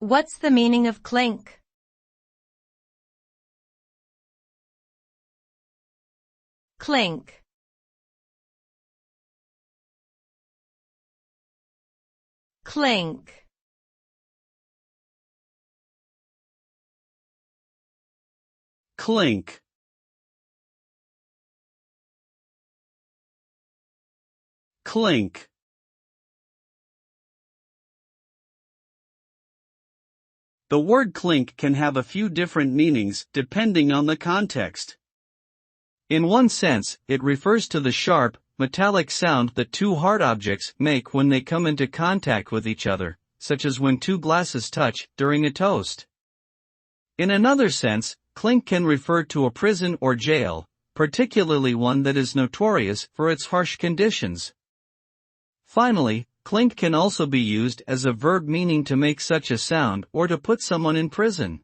What's the meaning of clink? Clink. Clink. Clink. Clink. The word clink can have a few different meanings depending on the context. In one sense, it refers to the sharp, metallic sound that two hard objects make when they come into contact with each other, such as when two glasses touch during a toast. In another sense, clink can refer to a prison or jail, particularly one that is notorious for its harsh conditions. Finally, clink can also be used as a verb meaning to make such a sound or to put someone in prison.